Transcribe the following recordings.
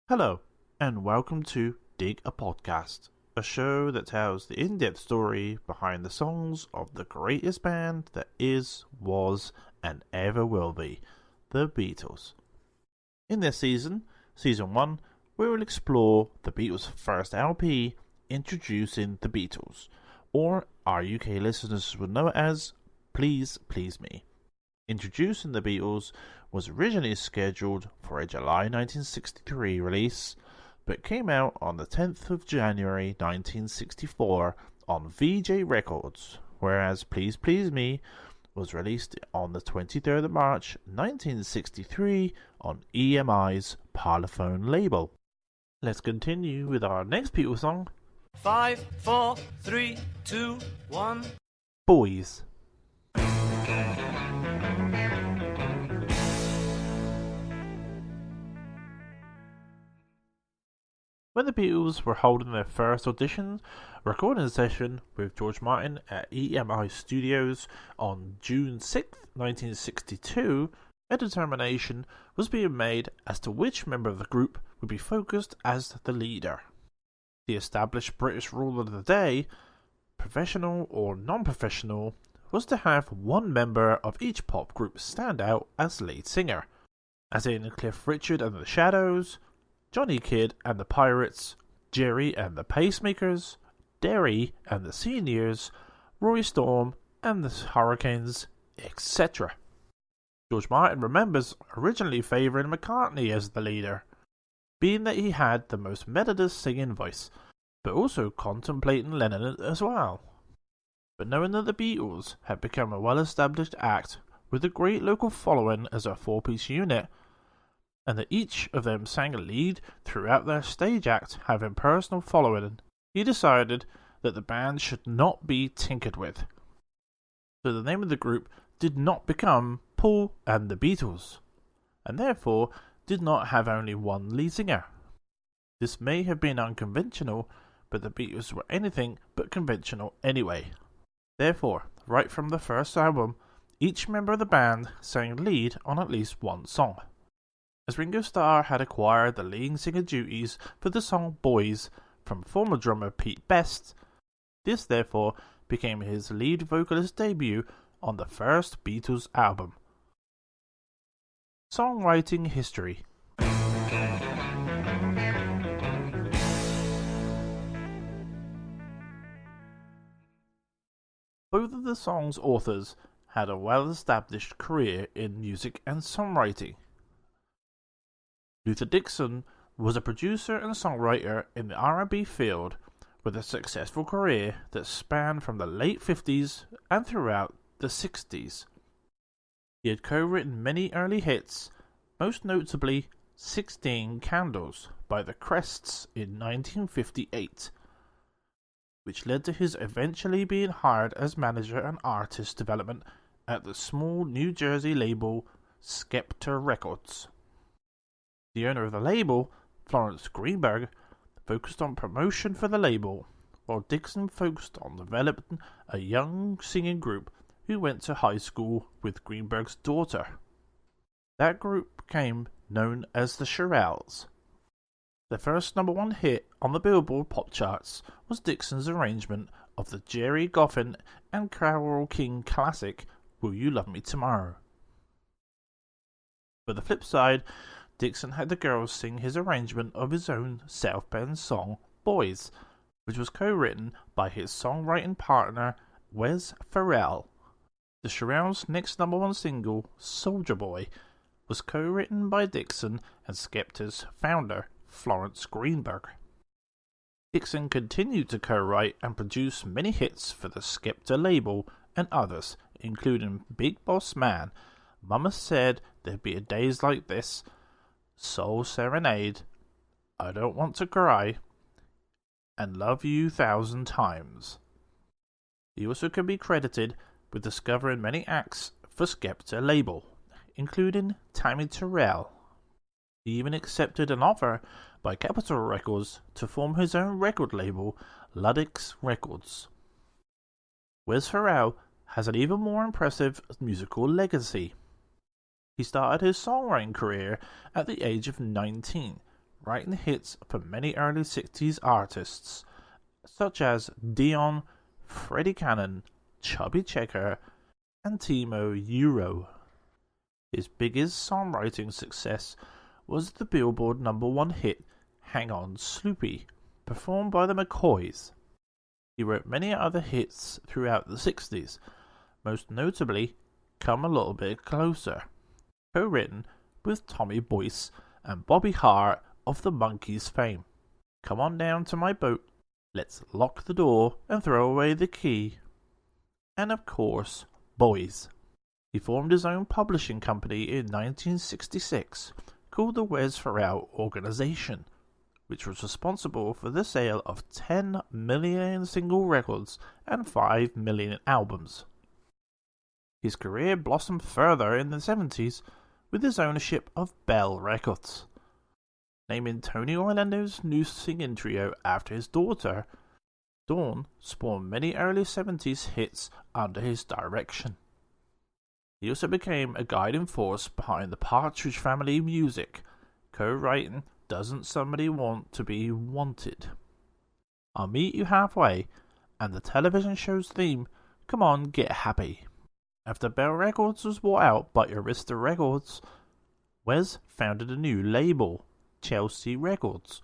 Hello, and welcome to Dig a Podcast, a show that tells the in-depth story behind the songs of the greatest band that is, was, and ever will be, the Beatles. In this season, Season 1, we will explore the Beatles' first LP, Introducing the Beatles, or our UK listeners would know it as Please Please Me. Introducing the Beatles was originally scheduled for a July 1963 release, but came out on the 10th of January 1964 on VJ Records, whereas Please Please Me was released on the 23rd of March 1963 on EMI's Parlophone label. Let's continue with our next Beatles song, 5, 4, 3, 2, 1. Boys. When the Beatles were holding their first audition recording session with George Martin at EMI Studios on June 6, 1962, a determination was being made as to which member of the group would be focused as the leader. The established British rule of the day, professional or non-professional, was to have one member of each pop group stand out as lead singer, as in Cliff Richard and the Shadows, Johnny Kidd and the Pirates, Jerry and the Pacemakers, Derry and the Seniors, Roy Storm and the Hurricanes, etc. George Martin remembers originally favouring McCartney as the leader, being that he had the most melodious singing voice, but also contemplating Lennon as well. But knowing that the Beatles had become a well-established act with a great local following as a four-piece unit, and that each of them sang a lead throughout their stage act having personal following, he decided that the band should not be tinkered with. So the name of the group did not become Paul and the Beatles, and therefore did not have only one lead singer. This may have been unconventional, but the Beatles were anything but conventional anyway. Therefore, right from the first album, each member of the band sang lead on at least one song. As Ringo Starr had acquired the lead singer duties for the song Boys from former drummer Pete Best, this therefore became his lead vocalist debut on the first Beatles album. Songwriting history. Both of the song's authors had a well-established career in music and songwriting. Luther Dixon was a producer and songwriter in the R&B field with a successful career that spanned from the late 50s and throughout the 60s. He had co-written many early hits, most notably 16 Candles by the Crests in 1958, which led to his eventually being hired as manager and artist development at the small New Jersey label Skepta Records. The owner of the label, Florence Greenberg, focused on promotion for the label, while Dixon focused on developing a young singing group who went to high school with Greenberg's daughter. That group became known as the Shirelles. The first number one hit on the Billboard pop charts was Dixon's arrangement of the Jerry Goffin and Carole King classic Will You Love Me Tomorrow. For the flip side, Dixon had the girls sing his arrangement of his own self-penned song, Boys, which was co-written by his songwriting partner, Wes Farrell. The Shirelles' next number one single, Soldier Boy, was co-written by Dixon and Skepta's founder, Florence Greenberg. Dixon continued to co-write and produce many hits for the Skepta label and others, including Big Boss Man, Mama Said There'd Be a Days Like This, Soul Serenade, I Don't Want to Cry, and Love You 1,000 Times. He also can be credited with discovering many acts for Skepta label, including Tammy Terrell. He even accepted an offer by Capitol Records to form his own record label, Luddix Records. Wes Farrell has an even more impressive musical legacy. He started his songwriting career at the age of 19, writing hits for many early 60s artists, such as Dion, Freddie Cannon, Chubby Checker, and Timo Euro. His biggest songwriting success was the Billboard #1 hit Hang On Sloopy, performed by the McCoys. He wrote many other hits throughout the 60s, most notably Come a Little Bit Closer, co-written with Tommy Boyce and Bobby Hart of the Monkees fame. Come On Down to My Boat, Let's Lock the Door and Throw Away the Key, and of course, Boys. He formed his own publishing company in 1966 called the Wes Farrell Organization, which was responsible for the sale of 10 million single records and 5 million albums. His career blossomed further in the 70s with his ownership of Bell Records, naming Tony Orlando's new singing trio after his daughter. Dawn spawned many early 70s hits under his direction. He also became a guiding force behind the Partridge Family music, co-writing Doesn't Somebody Want to Be Wanted, I'll Meet You Halfway, and the television show's theme, Come On Get Happy. After Bell Records was bought out by Arista Records, Wes founded a new label, Chelsea Records,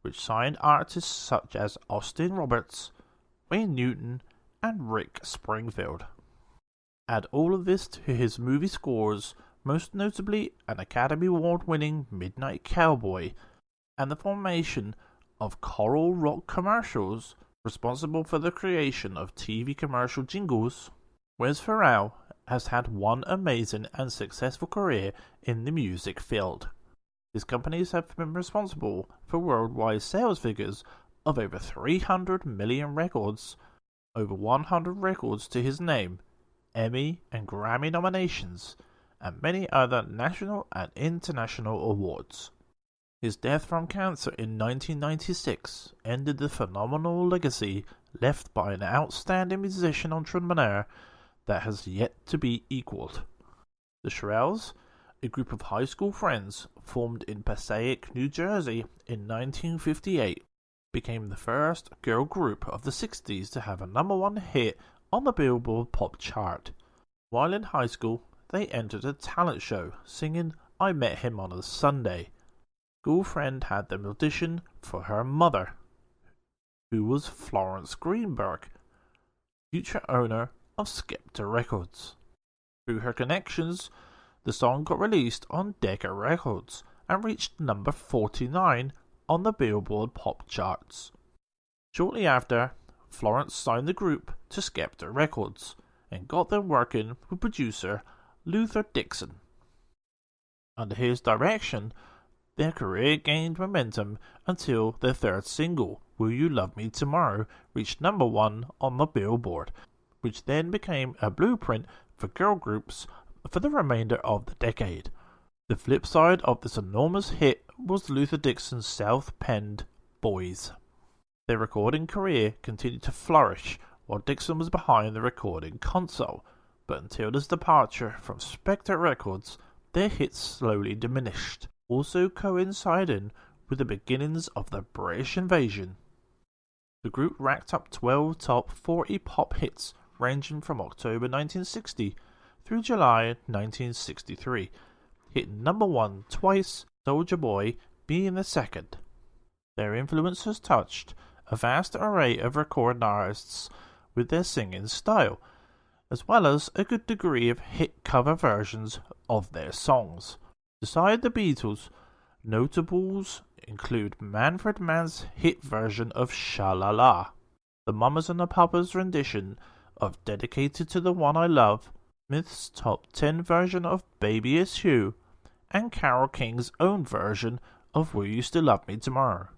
which signed artists such as Austin Roberts, Wayne Newton, and Rick Springfield. Add all of this to his movie scores, most notably an Academy Award-winning Midnight Cowboy, and the formation of Coral Rock Commercials, responsible for the creation of TV commercial jingles. Wes Farrell has had one amazing and successful career in the music field. His companies have been responsible for worldwide sales figures of over 300 million records, over 100 records to his name, Emmy and Grammy nominations, and many other national and international awards. His death from cancer in 1996 ended the phenomenal legacy left by an outstanding musician entrepreneur that has yet to be equaled. The Shirelles, a group of high school friends formed in Passaic, New Jersey in 1958, became the first girl group of the 60s to have a #1 hit on the Billboard Pop chart. While in high school, they entered a talent show singing I Met Him on a Sunday. School friend had them audition for her mother, who was Florence Greenberg, future owner of Skepta Records. Through her connections, the song got released on Decca Records and reached number 49 on the Billboard Pop charts. Shortly after, Florence signed the group to Skepta Records and got them working with producer Luther Dixon. Under his direction, their career gained momentum until their third single, Will You Love Me Tomorrow, reached #1 on the Billboard, which then became a blueprint for girl groups for the remainder of the decade. The flip side of this enormous hit was Luther Dixon's self-penned Boys. Their recording career continued to flourish while Dixon was behind the recording console, but until his departure from Spectre Records, their hits slowly diminished, also coinciding with the beginnings of the British invasion. The group racked up 12 top 40 pop hits ranging from October 1960 through July 1963, hitting #1 twice, Soulja Boy being the second. Their influence has touched a vast array of recording artists with their singing style, as well as a good degree of hit cover versions of their songs. Beside the Beatles, notables include Manfred Mann's hit version of Sha-La-La, the Mamas and the Papas rendition of Dedicated to the One I Love, Smith's top 10 version of Baby It's You, and Carole King's own version of Will You Still Love Me Tomorrow.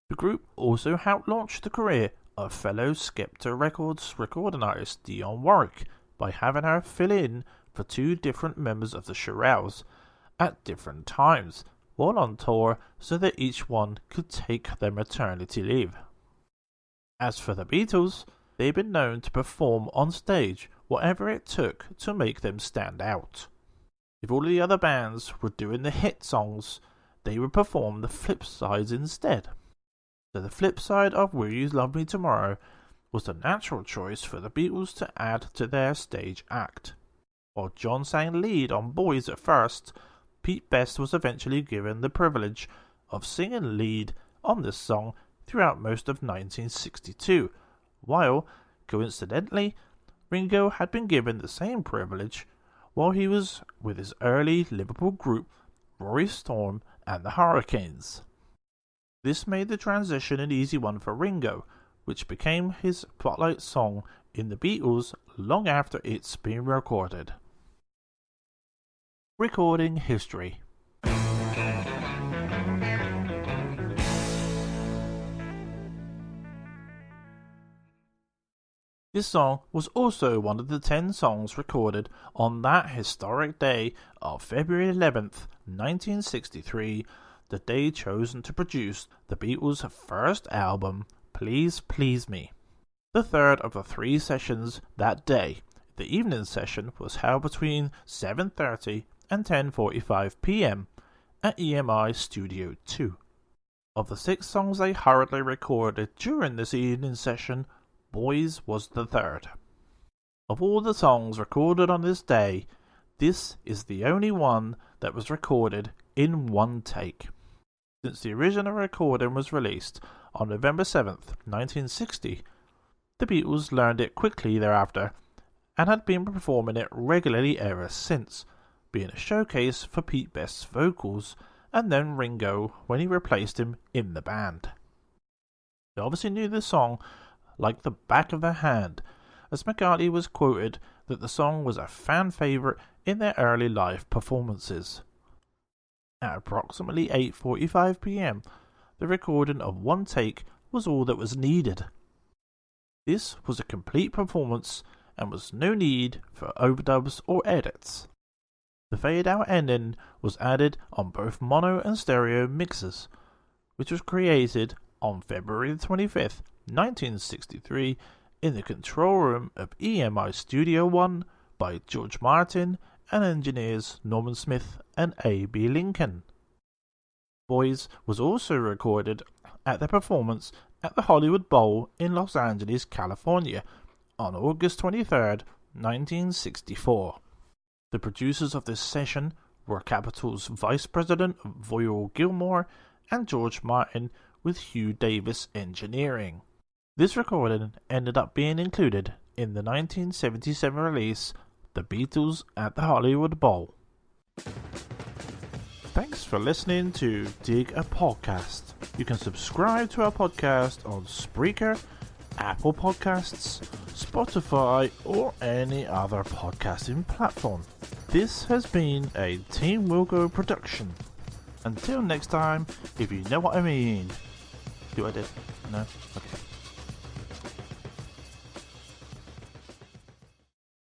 The group also helped launch the career of fellow Skepta Records recording artist Dionne Warwick by having her fill in for 2 different members of the Shirelles at different times while on tour so that each one could take their maternity leave. As for the Beatles, they've been known to perform on stage whatever it took to make them stand out. If all the other bands were doing the hit songs, they would perform the flip sides instead. So the flip side of Will You Love Me Tomorrow was the natural choice for the Beatles to add to their stage act. While John sang lead on Boys at first, Pete Best was eventually given the privilege of singing lead on this song throughout most of 1962, while, coincidentally, Ringo had been given the same privilege while he was with his early Liverpool group Rory Storm and the Hurricanes. This made the transition an easy one for Ringo, which became his spotlight song in the Beatles long after it's been recorded. Recording history. This song was also one of the 10 songs recorded on that historic day of February 11th, 1963, the day chosen to produce the Beatles' first album, Please Please Me. The third of the 3 sessions that day. The evening session was held between 7:30 and 10:45 p.m. at EMI Studio 2. Of the 6 songs they hurriedly recorded during this evening session, Boys was the third. Of all the songs recorded on this day, this is the only one that was recorded in one take. Since the original recording was released on November 7th, 1960, the Beatles learned it quickly thereafter and had been performing it regularly ever since, being a showcase for Pete Best's vocals and then Ringo when he replaced him in the band. They obviously knew the song like the back of their hand, as McCartney was quoted that the song was a fan favourite in their early live performances. At approximately 8:45 p.m, the recording of one take was all that was needed. This was a complete performance and was no need for overdubs or edits. The fade-out ending was added on both mono and stereo mixes, which was created on February 25th, 1963 in the control room of EMI Studio 1 by George Martin and engineers Norman Smith and A.B. Lincoln. Boys was also recorded at their performance at the Hollywood Bowl in Los Angeles, California on August 23rd, 1964. The producers of this session were Capitol's Vice President Voyal Gilmore and George Martin with Hugh Davis engineering. This recording ended up being included in the 1977 release, The Beatles at the Hollywood Bowl. Thanks for listening to Dig a Podcast. You can subscribe to our podcast on Spreaker, Apple Podcasts, Spotify, or any other podcasting platform. This has been a Team Wilco production. Until next time, if you know what I mean. Do I did? No? Okay.